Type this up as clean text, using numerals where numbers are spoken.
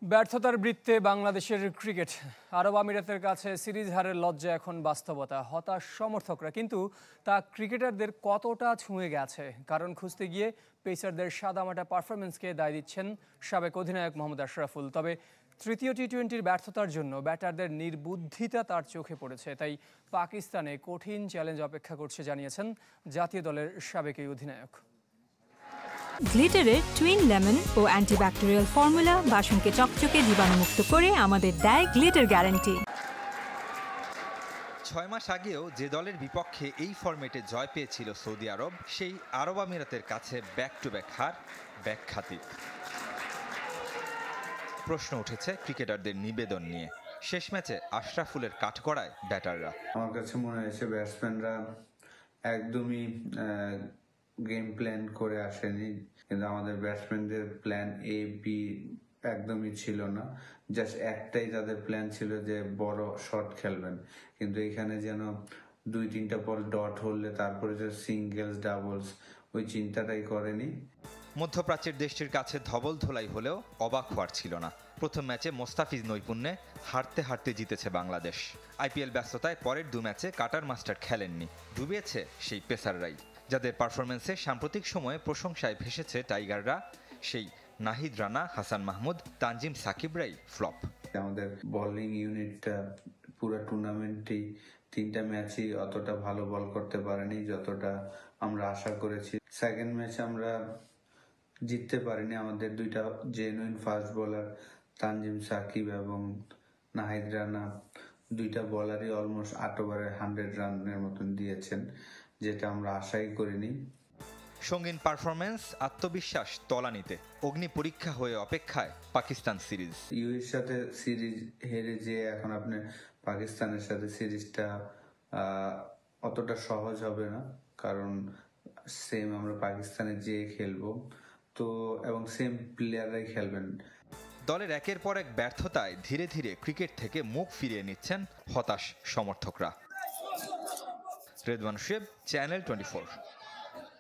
ব্যর্থতার বৃত্তে বাংলাদেশের ক্রিকেট। আরব আমিরাতের কাছে সিরিজ হারের লজ্জা এখন বাস্তবতা। হতাশ সমর্থকরা, কিন্তু তা ক্রিকেটারদের কতটা ছুঁয়ে গেছে কারণ খুঁজতে গিয়ে পেসারদের সাদামাটা পারফরমেন্সকে দায় দিচ্ছেন সাবেক অধিনায়ক মোহাম্মদ আশরাফুল। তবে তৃতীয় টি-20-র ব্যর্থতার জন্য ব্যাটারদের নির্বুদ্ধিতা তার চোখে পড়েছে। তাই পাকিস্তানে কঠিন চ্যালেঞ্জ অপেক্ষা করছে জানিয়েছেন জাতীয় দলের সাবেক এই অধিনায়ক। গ্লিটারের টুইন লেমন ও অ্যান্টিব্যাকটেরিয়াল ফর্মুলা বাসনকে চকচকে জীবাণুমুক্ত করে আমাদের দেয় গ্লিটার গ্যারান্টি। 6 মাস আগেও যে দলের বিপক্ষে এই ফরম্যাটে জয় পেয়েছিল সৌদি আরব, সেই আরব আমিরাতের কাছে ব্যাক টু ব্যাক হার ব্যাখ্যাতীত। প্রশ্ন উঠেছে ক্রিকেটারদের নিবেদন নিয়ে। শেষ ম্যাচে আশরাফুলের কাঠগড়ায় ব্যাটাররা। আমার কাছে মনে হয়েছে ব্যাটসম্যানরা একদমই গেম প্ল্যান করে আসেনি, কিন্তু আমাদের ব্যাটসম্যানদের প্ল্যান এ বি একদমই ছিল না। জাস্ট একটাই তাদের প্ল্যান ছিল যে বড় শট খেলবেন, কিন্তু এখানে যেন 2-3টা বল ডট হলে তারপরে যে সিঙ্গেলস ডাবলস ওই চিন্তাটাই করেনি। মধ্যপ্রাচ্যের দেশটির কাছে ধবল ধোলাই হলেও অবাক হওয়ার ছিল না। প্রথম ম্যাচে মোস্তাফিজ নৈপুণ্যে হারতে হারতে জিতেছে বাংলাদেশ। আইপিএল ব্যস্ততায় পরের 2 ম্যাচে কাটার মাস্টার খেলেননি, ডুবিয়েছে সেই পেসাররাই, যাদের পারফরমেন্সে সাম্প্রতিক সময়ে প্রশংসায় ভেসেছে টাইগাররা। সেই নাহিদ রানা, হাসান মাহমুদ, তানজিম সাকিবরাই ফ্লপ। আমাদের বোলিং ইউনিটটা পুরো টুর্নামেন্টেই 3টা ম্যাচই অতটা ভালো বল করতে পারেনি যতটা আমরা আশা করেছি। সেকেন্ড ম্যাচ আমরা জিততে পারিনি। আমাদের 2টা genuine fast bowler Tanzim Sakib এবং নাহিদ রানা 2টা বলারই অলমোস্ট 8 ওভারে 100 রানের মতন দিয়েছেন, যেটা আমরা আশাই করিনি। সঙ্গীন পারফরমেন্স, আত্মবিশ্বাস তলানিতে। অগ্নি পরীক্ষা হয়ে অপেক্ষায় পাকিস্তান সিরিজ। ইউএর সাথে সিরিজ হেরে যে এখন আপনি পাকিস্তানের সাথে সিরিজটা অতটা সহজ হবে না, কারণ সেম আমরা পাকিস্তানে যেয়ে খেলবো তো, এবং সেম প্লেয়াররাই খেলবেন। দলের একের পর এক ব্যর্থতায় ধীরে ধীরে ক্রিকেট থেকে মুখ ফিরিয়ে নিচ্ছেন হতাশ সমর্থকরা। রেদওয়ান শুয়েব, চ্যানেল 24।